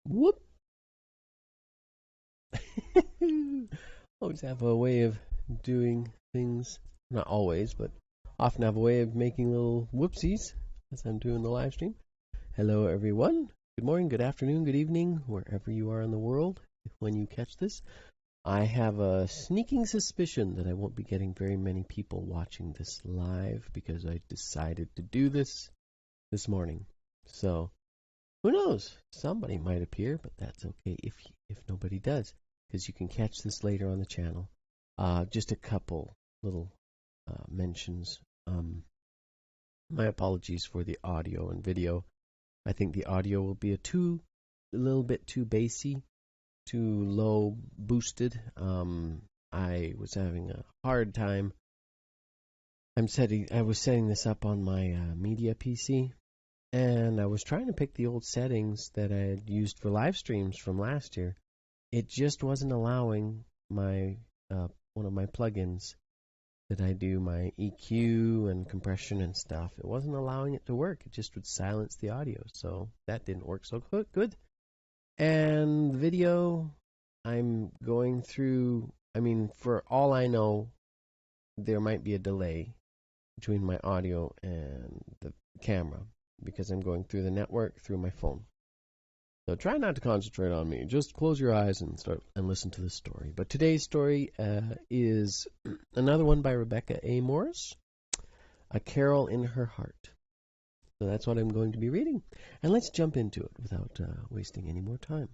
Whoop! Always have a way of doing things. Not always, but often have a way of making little whoopsies as I'm doing the live stream. Hello, everyone. Good morning, good afternoon, good evening, wherever you are in the world when you catch this. I have a sneaking suspicion that I won't be getting very many people watching this live because I decided to do this morning. So, who knows? Somebody might appear, but that's okay if nobody does, because you can catch this later on the channel. Just a couple little mentions. My apologies for the audio and video. I think the audio will be a little bit too bassy, too low boosted. I was having a hard time. I was setting this up on my media PC, and I was trying to pick the old settings that I had used for live streams from last year. It just wasn't allowing my one of my plugins that I do my EQ and compression and stuff. It wasn't allowing it to work. It just would silence the audio. So that didn't work so good. And video, I'm going through, for all I know, there might be a delay between my audio and the camera because I'm going through the network through my phone. So try not to concentrate on me. Just close your eyes and listen to the story. But today's story is another one by Rebekah A. Morris, A Carol in Her Heart. So that's what I'm going to be reading. And let's jump into it without wasting any more time.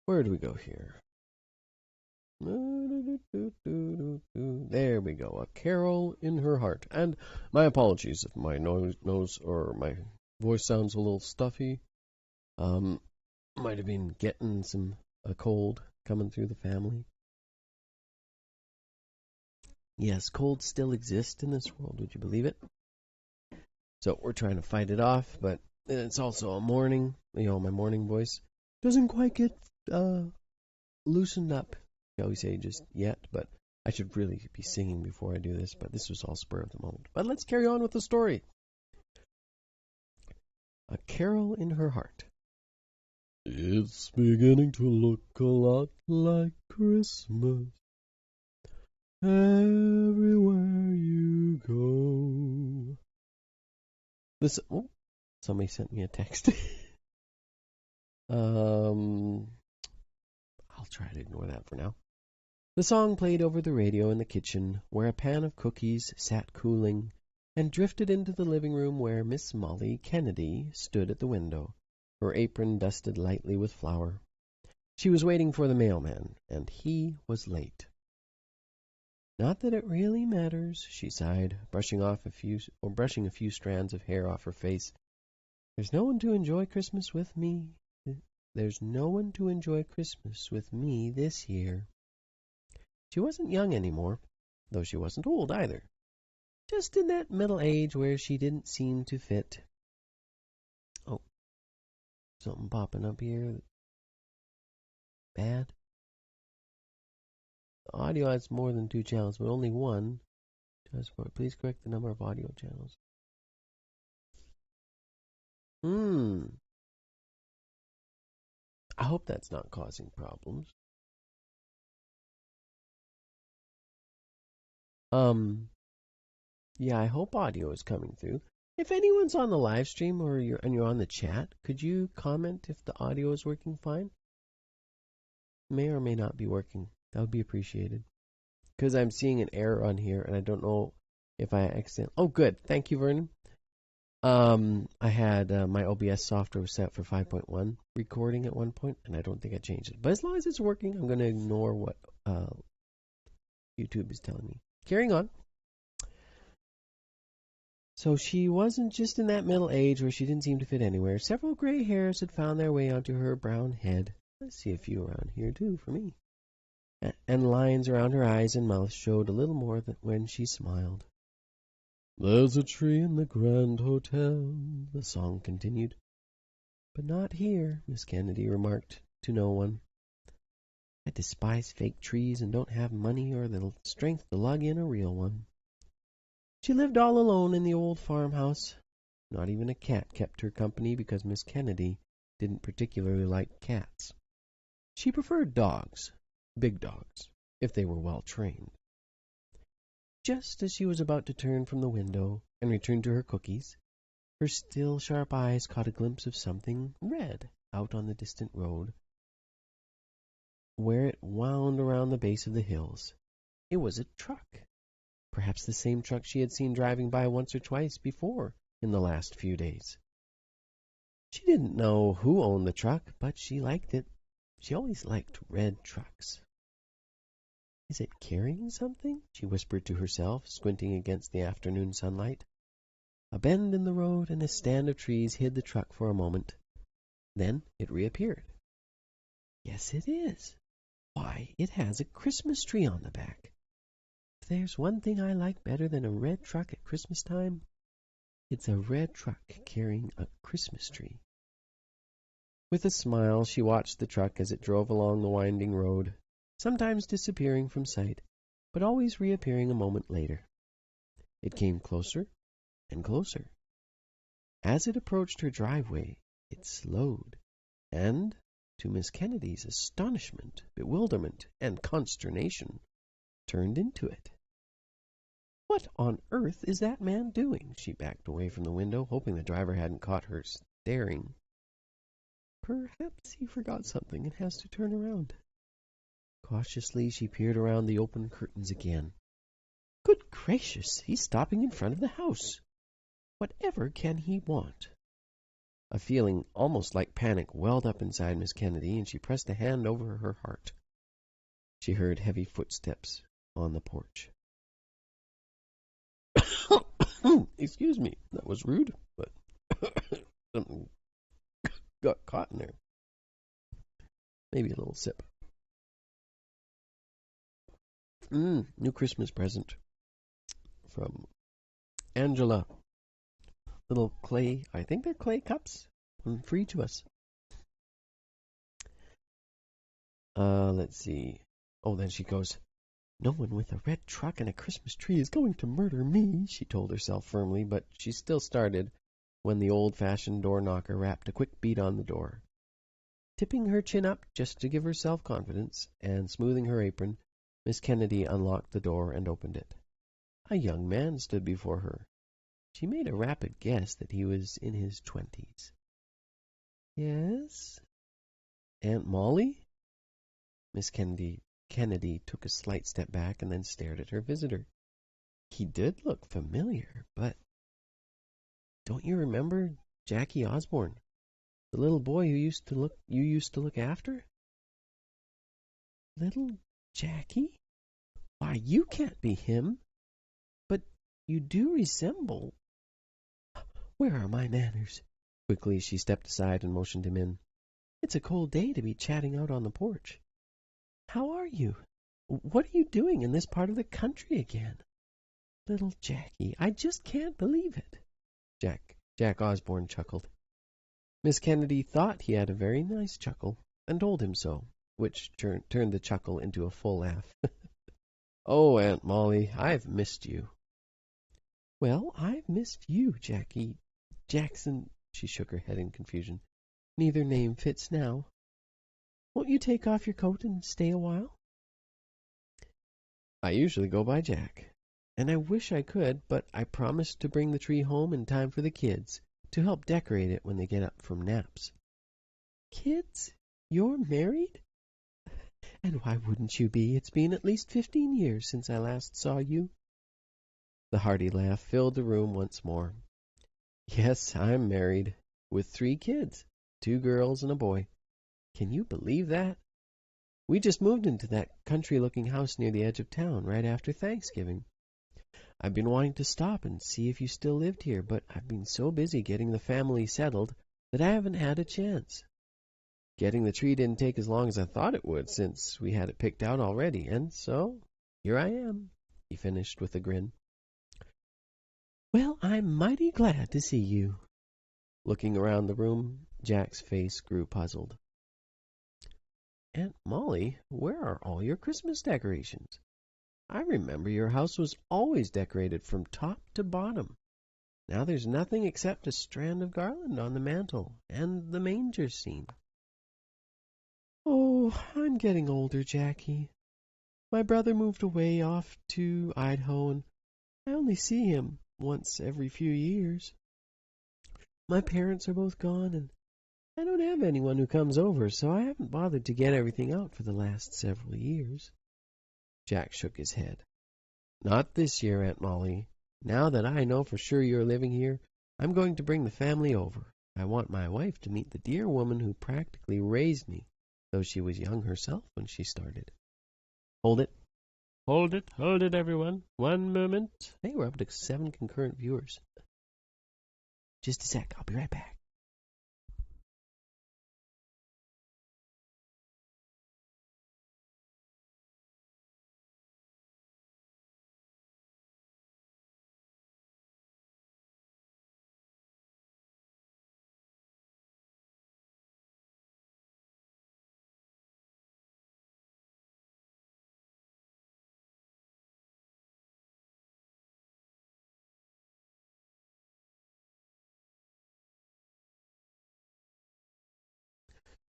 Where do we go here? There we go. A Carol in Her Heart. And my apologies if my nose or my voice sounds a little stuffy. Might have been getting a cold coming through the family. Yes, colds still exist in this world. Would you believe it? So we're trying to fight it off, but it's also a morning. My morning voice doesn't quite get loosened up, shall we say, just yet. But I should really be singing before I do this. But this was all spur of the moment. But let's carry on with the story. A Carol in Her Heart. It's beginning to look a lot like Christmas everywhere you go. Listen, somebody sent me a text. I'll try to ignore that for now. The song played over the radio in the kitchen, where a pan of cookies sat cooling, and drifted into the living room where Miss Molly Kennedy stood at the window, her apron dusted lightly with flour. She was waiting for the mailman, and he was late. Not that it really matters, she sighed, brushing a few strands of hair off her face. There's no one to enjoy Christmas with me. There's no one to enjoy Christmas with me this year. She wasn't young anymore, though she wasn't old either. Just in that middle age where she didn't seem to fit. Oh, something popping up here. Bad. The audio has more than 2 channels, but only one. Please correct the number of audio channels. I hope that's not causing problems. Yeah, I hope audio is coming through. If anyone's on the live stream or you're on the chat, could you comment if the audio is working fine? May or may not be working. That would be appreciated. Because I'm seeing an error on here, and I don't know if I accidentally... Oh, good. Thank you, Vernon. I had my OBS software was set for 5.1 recording at one point, and I don't think I changed it. But as long as it's working, I'm going to ignore what YouTube is telling me. Carrying on. So she wasn't just in that middle age where she didn't seem to fit anywhere. Several gray hairs had found their way onto her brown head. I see a few around here, too, for me. And lines around her eyes and mouth showed a little more than when she smiled. There's a tree in the Grand Hotel, the song continued. But not here, Miss Kennedy remarked to no one. I despise fake trees and don't have money or the strength to lug in a real one. She lived all alone in the old farmhouse. Not even a cat kept her company because Miss Kennedy didn't particularly like cats. She preferred dogs, big dogs, if they were well trained. Just as she was about to turn from the window and return to her cookies, her still sharp eyes caught a glimpse of something red out on the distant road, where it wound around the base of the hills. It was a truck, perhaps the same truck she had seen driving by once or twice before in the last few days. She didn't know who owned the truck, but she liked it. She always liked red trucks. "Is it carrying something?" she whispered to herself, squinting against the afternoon sunlight. A bend in the road and a stand of trees hid the truck for a moment. Then it reappeared. "Yes, it is. Why, it has a Christmas tree on the back. If there's one thing I like better than a red truck at Christmas time, it's a red truck carrying a Christmas tree." With a smile, she watched the truck as it drove along the winding road, sometimes disappearing from sight, but always reappearing a moment later. It came closer and closer. As it approached her driveway, it slowed, and, to Miss Kennedy's astonishment, bewilderment, and consternation, turned into it. "What on earth is that man doing?" She backed away from the window, hoping the driver hadn't caught her staring. "Perhaps he forgot something and has to turn around." Cautiously, she peered around the open curtains again. "Good gracious, he's stopping in front of the house. Whatever can he want?" A feeling almost like panic welled up inside Miss Kennedy, and she pressed a hand over her heart. She heard heavy footsteps on the porch. Excuse me, that was rude, but something got caught in there. Maybe a little sip. New Christmas present from Angela. Little clay, I think they're clay cups, free to us. Let's see. Oh, then she goes, "No one with a red truck and a Christmas tree is going to murder me," she told herself firmly, but she still started when the old-fashioned door knocker rapped a quick beat on the door. Tipping her chin up just to give herself confidence, and smoothing her apron, Miss Kennedy unlocked the door and opened it. A young man stood before her. She made a rapid guess that he was in his 20s. "Yes? Aunt Molly?" Miss Kennedy took a slight step back and then stared at her visitor. He did look familiar, but don't you remember Jackie Osborne, the little boy you used to look after? Little Jackie? Why, you can't be him. But you do resemble. Where are my manners? Quickly she stepped aside and motioned him in. "It's a cold day to be chatting out on the porch. How are you? What are you doing in this part of the country again? Little Jackie, I just can't believe it." Jack Osborne chuckled. Miss Kennedy thought he had a very nice chuckle, and told him so, which turned the chuckle into a full laugh. "Oh, Aunt Molly, I've missed you." "Well, I've missed you, Jackie. Jackson," she shook her head in confusion. "Neither name fits now. Won't you take off your coat and stay a while?" "I usually go by Jack, and I wish I could, but I promised to bring the tree home in time for the kids, to help decorate it when they get up from naps." "Kids? You're married? And why wouldn't you be? It's been at least 15 years since I last saw you." The hearty laugh filled the room once more. "Yes, I'm married, with 3 kids, 2 girls and a boy. Can you believe that? We just moved into that country-looking house near the edge of town right after Thanksgiving. I've been wanting to stop and see if you still lived here, but I've been so busy getting the family settled that I haven't had a chance. Getting the tree didn't take as long as I thought it would, since we had it picked out already, and so here I am," he finished with a grin. "Well, I'm mighty glad to see you." Looking around the room, Jack's face grew puzzled. "Aunt Molly, where are all your Christmas decorations? I remember your house was always decorated from top to bottom." Now there's nothing except a strand of garland on the mantel and the manger scene. Oh, I'm getting older, Jackie. My brother moved away off to Idaho, and I only see him once every few years. My parents are both gone, and I don't have anyone who comes over, so I haven't bothered to get everything out for the last several years. Jack shook his head. Not this year, Aunt Molly. Now that I know for sure you're living here, I'm going to bring the family over. I want my wife to meet the dear woman who practically raised me, though she was young herself when she started. Hold it. Hold it, everyone. One moment. Hey, we're up to 7 concurrent viewers. Just a sec. I'll be right back.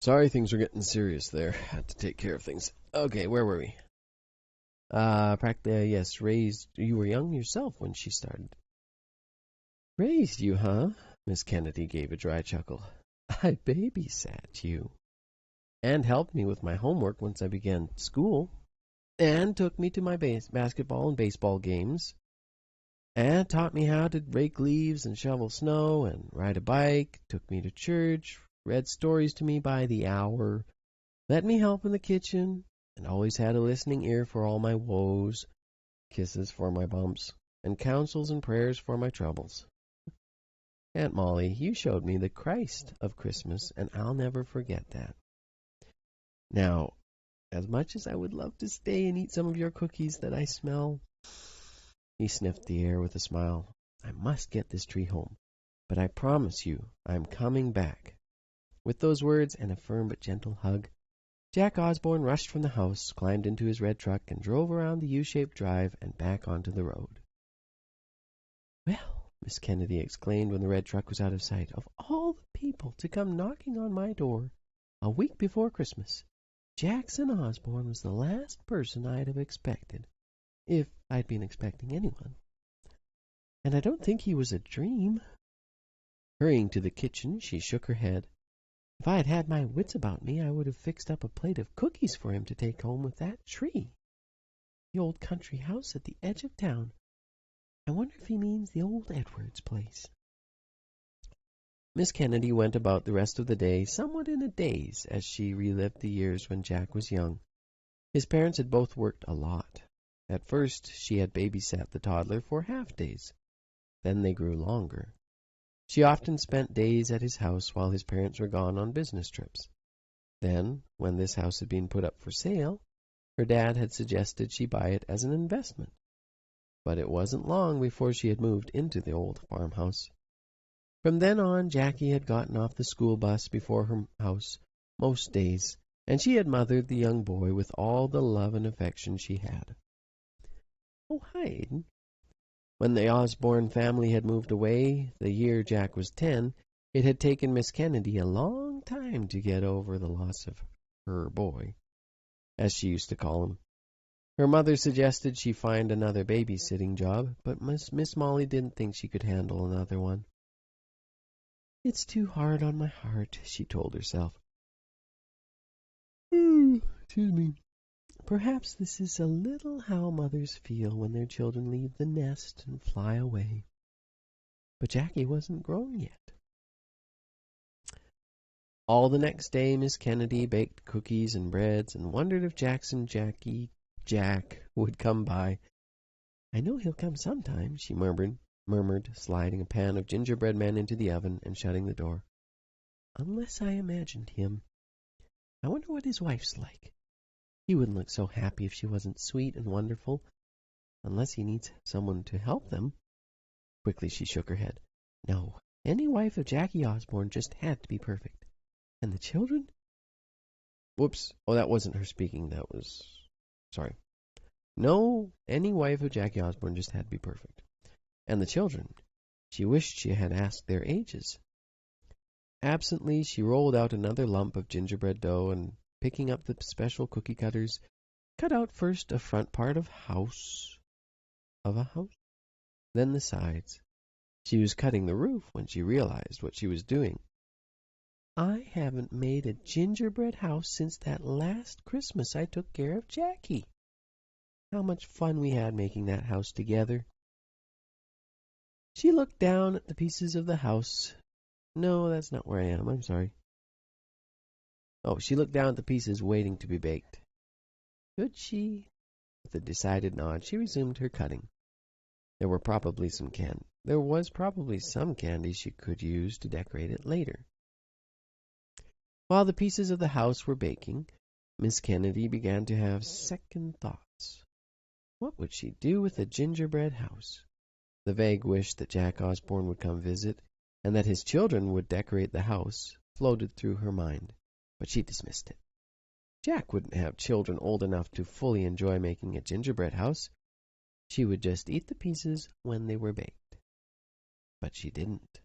Sorry, things were getting serious there. Had to take care of things. Okay, where were we? Practically, yes, raised. You were young yourself when she started. Raised you, huh? Miss Kennedy gave a dry chuckle. I babysat you. And helped me with my homework once I began school. And took me to my basketball and baseball games. And taught me how to rake leaves and shovel snow and ride a bike. Took me to church. Read stories to me by the hour. Let me help in the kitchen. And always had a listening ear for all my woes. Kisses for my bumps. And counsels and prayers for my troubles. Aunt Molly, you showed me the Christ of Christmas, and I'll never forget that. Now, as much as I would love to stay and eat some of your cookies that I smell, he sniffed the air with a smile. I must get this tree home, but I promise you I'm coming back. With those words and a firm but gentle hug, Jack Osborne rushed from the house, climbed into his red truck, and drove around the U-shaped drive and back onto the road. Well, Miss Kennedy exclaimed when the red truck was out of sight, of all the people to come knocking on my door a week before Christmas, Jackson Osborne was the last person I'd have expected, if I'd been expecting anyone. And I don't think he was a dream. Hurrying to the kitchen, she shook her head. If I had had my wits about me, I would have fixed up a plate of cookies for him to take home with that tree. The old country house at the edge of town. I wonder if he means the old Edwards place. Miss Kennedy went about the rest of the day somewhat in a daze as she relived the years when Jack was young. His parents had both worked a lot. At first she had babysat the toddler for half-days. Then they grew longer. She often spent days at his house while his parents were gone on business trips. Then, when this house had been put up for sale, her dad had suggested she buy it as an investment. But it wasn't long before she had moved into the old farmhouse. From then on, Jackie had gotten off the school bus before her house most days, and she had mothered the young boy with all the love and affection she had. Oh, hi, Aiden. When the Osborne family had moved away, the year Jack was 10, it had taken Miss Kennedy a long time to get over the loss of her boy, as she used to call him. Her mother suggested she find another babysitting job, but Miss Molly didn't think she could handle another one. It's too hard on my heart, she told herself. Excuse me. Perhaps this is a little how mothers feel when their children leave the nest and fly away. But Jackie wasn't grown yet. All the next day Miss Kennedy baked cookies and breads and wondered if Jack would come by. I know he'll come sometime, she murmured, sliding a pan of gingerbread men into the oven and shutting the door. Unless I imagined him. I wonder what his wife's like. He wouldn't look so happy if she wasn't sweet and wonderful, unless he needs someone to help them. Quickly she shook her head. No, any wife of Jackie Osborne just had to be perfect. And the children? Whoops. Oh, that wasn't her speaking. That was... Sorry. No, any wife of Jackie Osborne just had to be perfect. And the children. She wished she had asked their ages. Absently, she rolled out another lump of gingerbread dough and, picking up the special cookie cutters, cut out first a front part of a house, then the sides. She was cutting the roof when she realized what she was doing. I haven't made a gingerbread house since that last Christmas I took care of Jackie. How much fun we had making that house together. She looked down at the pieces of the house. No, that's not where I am. I'm sorry. Oh, she looked down at the pieces waiting to be baked. Could she? With a decided nod, she resumed her cutting. There was probably some candy she could use to decorate it later. While the pieces of the house were baking, Miss Kennedy began to have second thoughts. What would she do with a gingerbread house? The vague wish that Jack Osborne would come visit, and that his children would decorate the house, floated through her mind, but she dismissed it. Jack wouldn't have children old enough to fully enjoy making a gingerbread house. She would just eat the pieces when they were baked. But she didn't.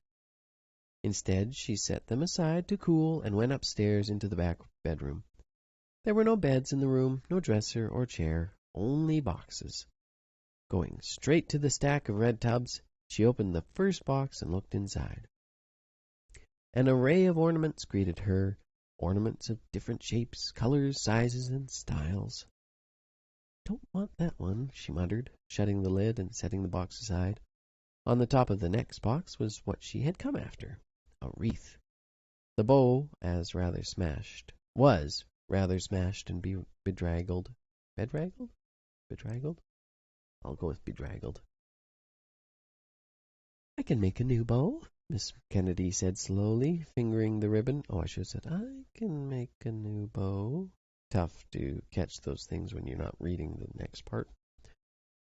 Instead, she set them aside to cool and went upstairs into the back bedroom. There were no beds in the room, no dresser or chair, only boxes. Going straight to the stack of red tubs, she opened the first box and looked inside. An array of ornaments greeted her, ornaments of different shapes, colors, sizes, and styles. Don't want that one, she muttered, shutting the lid and setting the box aside. On the top of the next box was what she had come after, a wreath. The bow was rather smashed and bedraggled. Bedraggled? Bedraggled? I'll go with bedraggled. I can make a new bow, Miss Kennedy said slowly, fingering the ribbon. Oh, I should have said, I can make a new bow. Tough to catch those things when you're not reading the next part.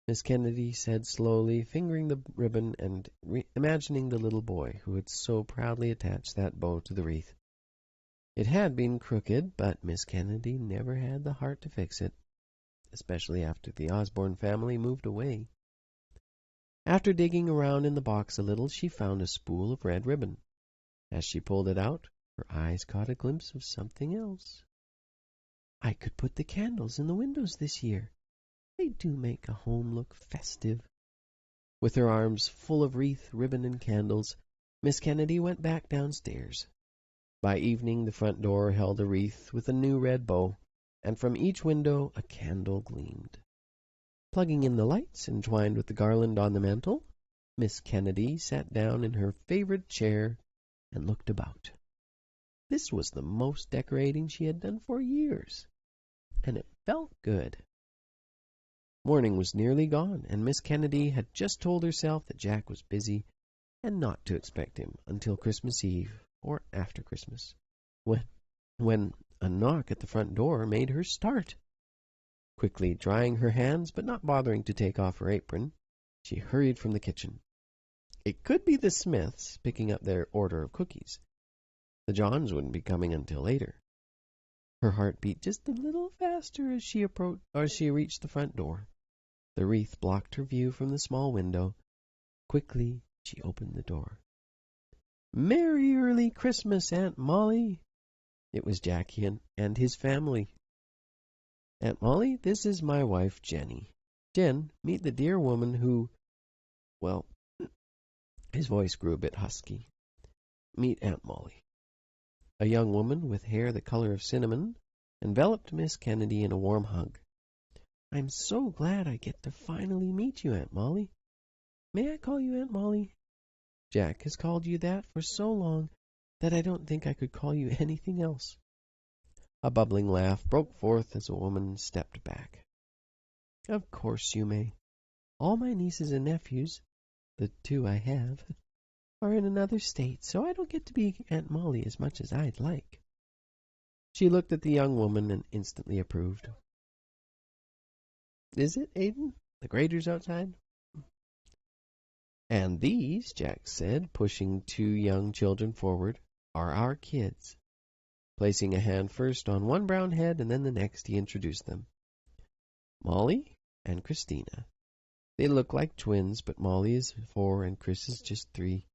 Miss Kennedy said slowly, fingering the ribbon and imagining the little boy who had so proudly attached that bow to the wreath. It had been crooked, but Miss Kennedy never had the heart to fix it, especially after the Osborne family moved away. After digging around in the box a little, she found a spool of red ribbon. As she pulled it out, her eyes caught a glimpse of something else. I could put the candles in the windows this year. They do make a home look festive. With her arms full of wreath, ribbon, and candles, Miss Kennedy went back downstairs. By evening, the front door held a wreath with a new red bow, and from each window a candle gleamed. Plugging in the lights entwined with the garland on the mantel, Miss Kennedy sat down in her favorite chair and looked about. This was the most decorating she had done for years, and it felt good. Morning was nearly gone, and Miss Kennedy had just told herself that Jack was busy and not to expect him until Christmas Eve or after Christmas, when a knock at the front door made her start. Quickly drying her hands, but not bothering to take off her apron, she hurried from the kitchen. It could be the Smiths picking up their order of cookies. The Johns wouldn't be coming until later. Her heart beat just a little faster as she reached the front door. The wreath blocked her view from the small window. Quickly, she opened the door. Merry early Christmas, Aunt Molly! It was Jackie and his family. Aunt Molly, this is my wife, Jenny. Jen, meet the dear woman who... Well, his voice grew a bit husky. Meet Aunt Molly. A young woman with hair the color of cinnamon enveloped Miss Kennedy in a warm hug. I'm so glad I get to finally meet you, Aunt Molly. May I call you Aunt Molly? Jack has called you that for so long that I don't think I could call you anything else. A bubbling laugh broke forth as a woman stepped back. Of course you may. All my nieces and nephews, the two I have, are in another state, so I don't get to be Aunt Molly as much as I'd like. She looked at the young woman and instantly approved. Is it, Aiden? The graders outside? And these, Jack said, pushing two young children forward, are our kids. Placing a hand first on one brown head and then the next, he introduced them. Molly and Christina. They look like twins, but Molly is 4 and Chris is just 3.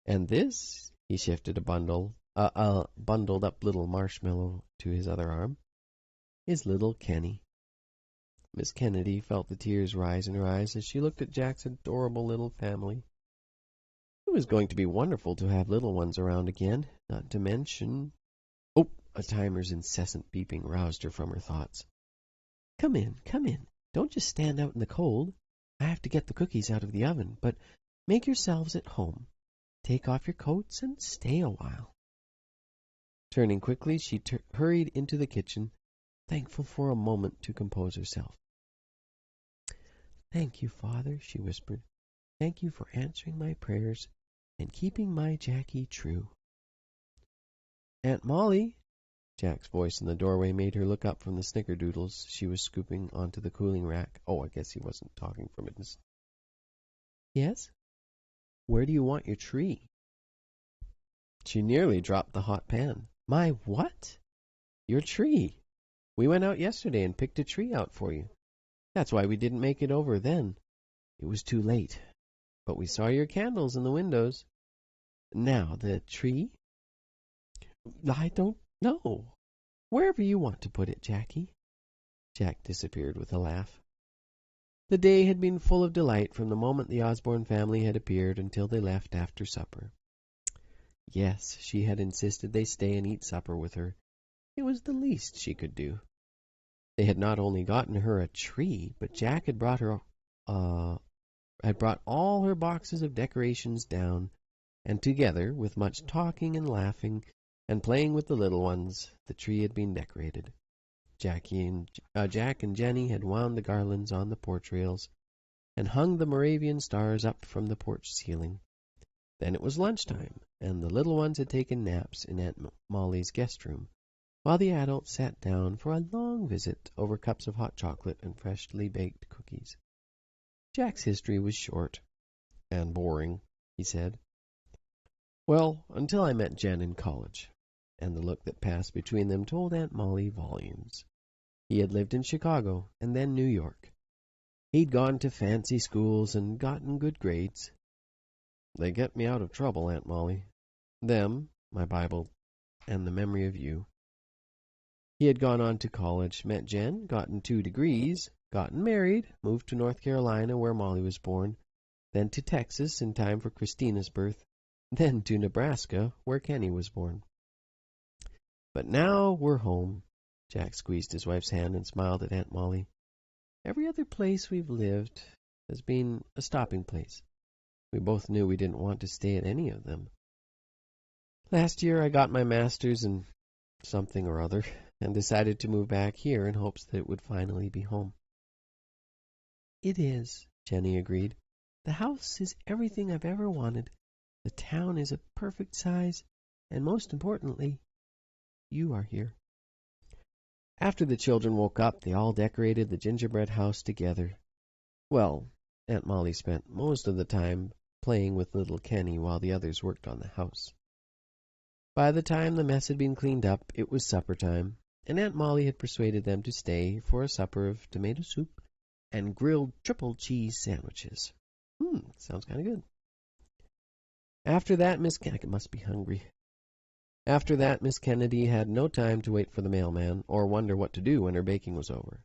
And this, he shifted a bundled up little marshmallow to his other arm, is little Kenny. Miss Kennedy felt the tears rise in her eyes as she looked at Jack's adorable little family. It was going to be wonderful to have little ones around again, not to mention... Oh, a timer's incessant beeping roused her from her thoughts. Come in, come in. Don't just stand out in the cold. I have to get the cookies out of the oven, but make yourselves at home. Take off your coats and stay a while. Turning quickly, she hurried into the kitchen, thankful for a moment to compose herself. Thank you, Father, she whispered. Thank you for answering my prayers and keeping my Jackie true. Aunt Molly, Jack's voice in the doorway made her look up from the snickerdoodles she was scooping onto the cooling rack. Oh, I guess he wasn't talking from a distance. Yes? Where do you want your tree? She nearly dropped the hot pan. My what? Your tree. We went out yesterday and picked a tree out for you. That's why we didn't make it over then. It was too late. But we saw your candles in the windows. Now, the tree? I don't know. Wherever you want to put it, Jackie. Jack disappeared with a laugh. The day had been full of delight from the moment the Osborne family had appeared until they left after supper. Yes, she had insisted they stay and eat supper with her. It was the least she could do. They had not only gotten her a tree, but Jack had brought all her boxes of decorations down, and together, with much talking and laughing and playing with the little ones, the tree had been decorated. Jack and Jenny had wound the garlands on the porch rails and hung the Moravian stars up from the porch ceiling. Then it was lunchtime, and the little ones had taken naps in Aunt Molly's guest room, while the adults sat down for a long visit over cups of hot chocolate and freshly baked cookies. Jack's history was short and boring, he said. Well, until I met Jen in college, and the look that passed between them told Aunt Molly volumes. He had lived in Chicago and then New York. He'd gone to fancy schools and gotten good grades. They get me out of trouble, Aunt Molly. Them, my Bible, and the memory of you. He had gone on to college, met Jen, gotten 2 degrees, gotten married, moved to North Carolina where Molly was born, then to Texas in time for Christina's birth, then to Nebraska where Kenny was born. But now we're home. Jack squeezed his wife's hand and smiled at Aunt Molly. Every other place we've lived has been a stopping place. We both knew we didn't want to stay at any of them. Last year I got my master's in something or other and decided to move back here in hopes that it would finally be home. It is, Jenny agreed. The house is everything I've ever wanted. The town is a perfect size, and most importantly, you are here. After the children woke up, they all decorated the gingerbread house together. Well, Aunt Molly spent most of the time playing with little Kenny while the others worked on the house. By the time the mess had been cleaned up, it was supper time, and Aunt Molly had persuaded them to stay for a supper of tomato soup and grilled triple cheese sandwiches. Sounds kind of good. After that, Miss Kennedy had no time to wait for the mailman or wonder what to do when her baking was over.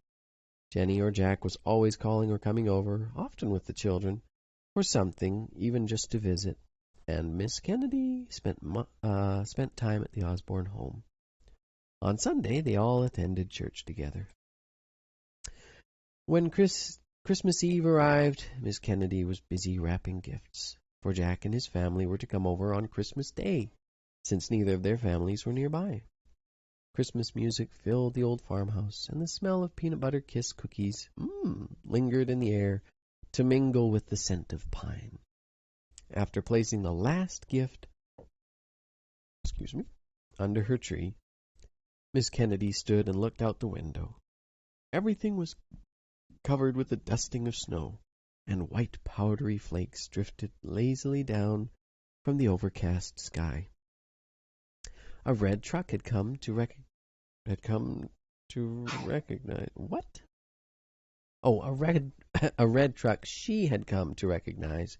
Jenny or Jack was always calling or coming over, often with the children, for something, even just to visit, and Miss Kennedy spent time at the Osborne home. On Sunday, they all attended church together. When Christmas Eve arrived, Miss Kennedy was busy wrapping gifts, for Jack and his family were to come over on Christmas Day, since neither of their families were nearby. Christmas music filled the old farmhouse, and the smell of peanut butter kiss cookies lingered in the air to mingle with the scent of pine. After placing the last gift under her tree, Miss Kennedy stood and looked out the window. Everything was covered with a dusting of snow, and white powdery flakes drifted lazily down from the overcast sky. A red truck had come to recognize what? Oh, a red truck she had come to recognize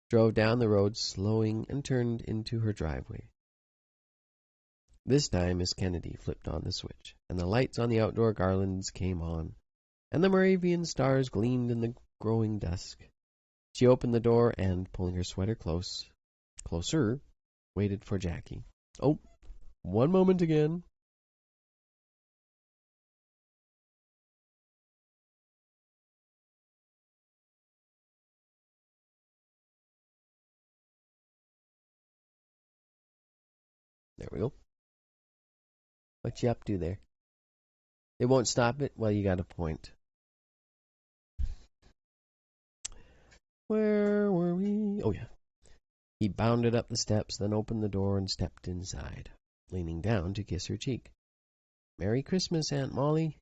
drove down the road, slowing, and turned into her driveway. This time Miss Kennedy flipped on the switch, and the lights on the outdoor garlands came on, and the Moravian stars gleamed in the growing dusk. She opened the door and, pulling her sweater closer, waited for Jackie. Oh, one moment again. There we go. What you up to there? They won't stop it? Well, you got a point. Where were we? Oh, yeah. He bounded up the steps, then opened the door and stepped inside, leaning down to kiss her cheek. Merry Christmas, Aunt Molly.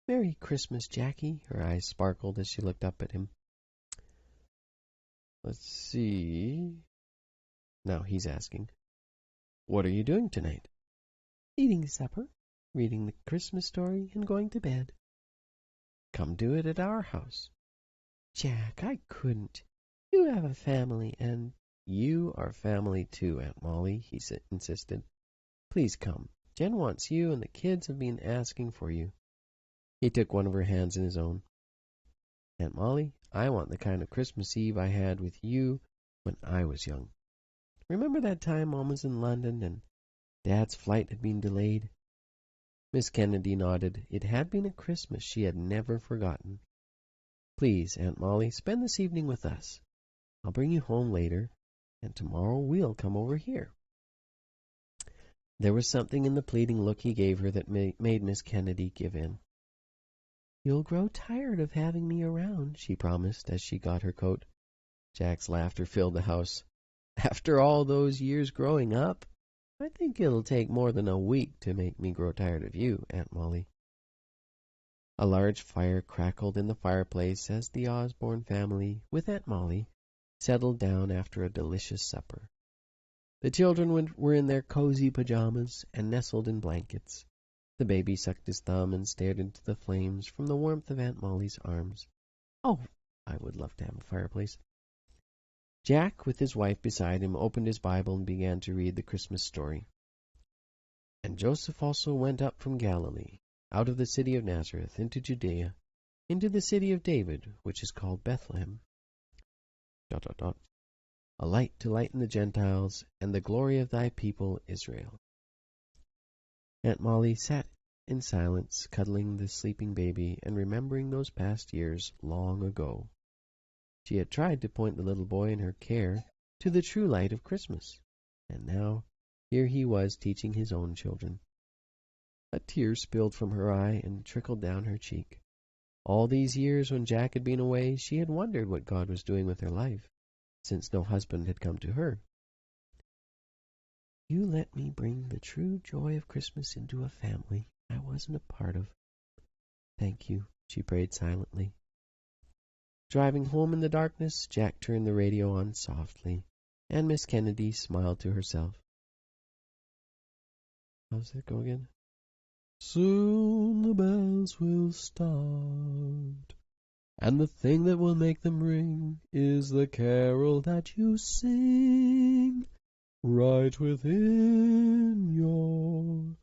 Merry Christmas, Jackie. Her eyes sparkled as she looked up at him. Let's see. Now he's asking, what are you doing tonight? Eating supper, reading the Christmas story, and going to bed. Come do it at our house. Jack, I couldn't. You have a family, and you are family too, Aunt Molly, he insisted. Please come. Jen wants you, and the kids have been asking for you. He took one of her hands in his own. Aunt Molly, I want the kind of Christmas Eve I had with you when I was young. Remember that time Mom was in London and Dad's flight had been delayed? Miss Kennedy nodded. It had been a Christmas she had never forgotten. Please, Aunt Molly, spend this evening with us. I'll bring you home later, and tomorrow we'll come over here. There was something in the pleading look he gave her that made Miss Kennedy give in. You'll grow tired of having me around, she promised as she got her coat. Jack's laughter filled the house. After all those years growing up, I think it'll take more than a week to make me grow tired of you, Aunt Molly. A large fire crackled in the fireplace as the Osborne family, with Aunt Molly, settled down after a delicious supper. The children were in their cozy pajamas and nestled in blankets. The baby sucked his thumb and stared into the flames from the warmth of Aunt Molly's arms. Oh, I would love to have a fireplace. Jack, with his wife beside him, opened his Bible and began to read the Christmas story. And Joseph also went up from Galilee, out of the city of Nazareth, into Judea, into the city of David, which is called Bethlehem. ... A light to lighten the Gentiles, and the glory of thy people Israel. Aunt Molly sat in silence, cuddling the sleeping baby and remembering those past years long ago. She had tried to point the little boy in her care to the true light of Christmas, and now here he was teaching his own children. A tear spilled from her eye and trickled down her cheek. All these years when Jack had been away, she had wondered what God was doing with her life, since no husband had come to her. You let me bring the true joy of Christmas into a family I wasn't a part of. Thank you, she prayed silently. Driving home in the darkness, Jack turned the radio on softly, and Miss Kennedy smiled to herself. How's that go again? Soon the bells will start, and the thing that will make them ring is the carol that you sing right within your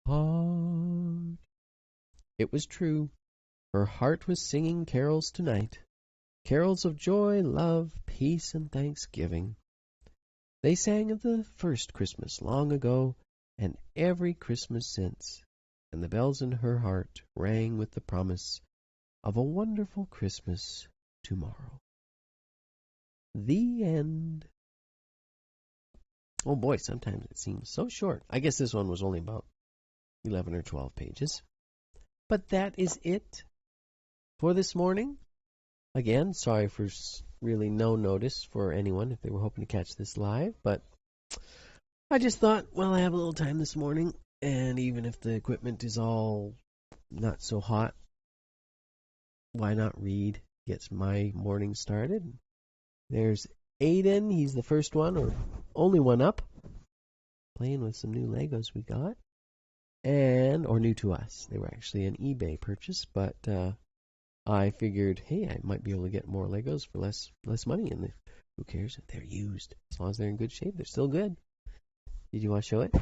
heart. It was true. Her heart was singing carols tonight. Carols of joy, love, peace, and thanksgiving. They sang of the first Christmas long ago, and every Christmas since, and the bells in her heart rang with the promise of a wonderful Christmas tomorrow. The end. Oh boy, sometimes it seems so short. I guess this one was only about 11 or 12 pages. But that is it for this morning. Again, sorry for really no notice for anyone if they were hoping to catch this live, but I just thought, well, I have a little time this morning, and even if the equipment is all not so hot, why not read? Gets my morning started. There's Aiden, he's the first one, or only one up, playing with some new Legos we got, or new to us. They were actually an eBay purchase, but I figured, hey, I might be able to get more Legos for less money, and who cares if they're used? As long as they're in good shape, they're still good. Did you want to show it?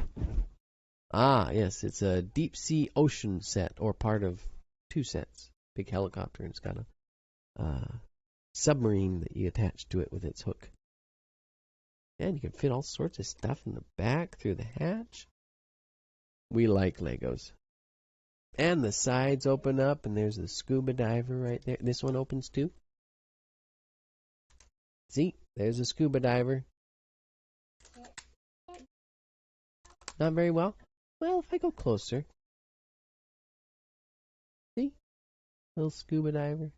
Ah, yes, it's a deep sea ocean set, or part of 2 sets. Big helicopter, and it's got a submarine that you attach to it with its hook. And you can fit all sorts of stuff in the back through the hatch. We like Legos. And the sides open up, and there's the scuba diver right there. This one opens too. See, there's a scuba diver. Not very well. Well, if I go closer. See? Little scuba diver.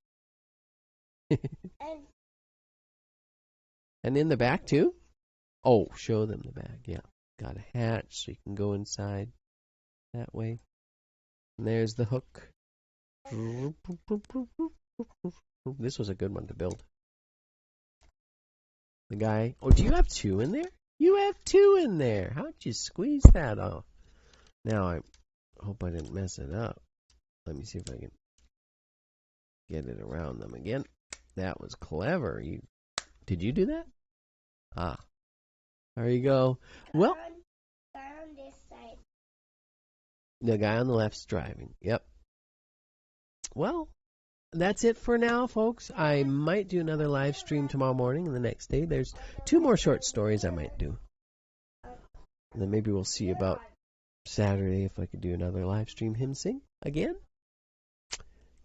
And in the back too? Oh, show them the back. Yeah. Got a hatch so you can go inside that way. And there's the hook. This was a good one to build. The guy. Oh, do you have 2 in there? You have 2 in there. How'd you squeeze that off? Now I hope I didn't mess it up. Let me see if I can get it around them again. That was clever. Did you do that? Ah. There you go. Well, on this side. The guy on the left's driving. Yep. Well, that's it for now, folks. I might do another live stream tomorrow morning and the next day. There's 2 more short stories I might do. And then maybe we'll see about Saturday if I could do another live stream hymn sing again.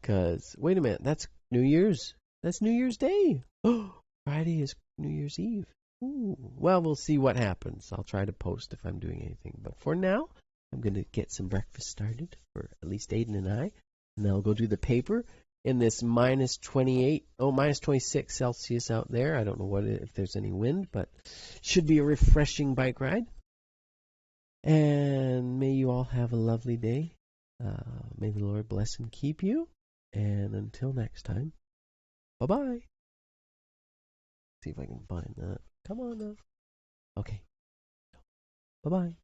Because, wait a minute, that's New Year's. That's New Year's Day. Oh, Friday is New Year's Eve. Ooh. Well, we'll see what happens. I'll try to post if I'm doing anything. But for now, I'm going to get some breakfast started for at least Aiden and I. And then I'll go do the paper in this minus 26 Celsius out there. I don't know if there's any wind, but should be a refreshing bike ride. And may you all have a lovely day. May the Lord bless and keep you. And until next time, bye-bye. See if I can find that. Come on now. Okay. Bye-bye.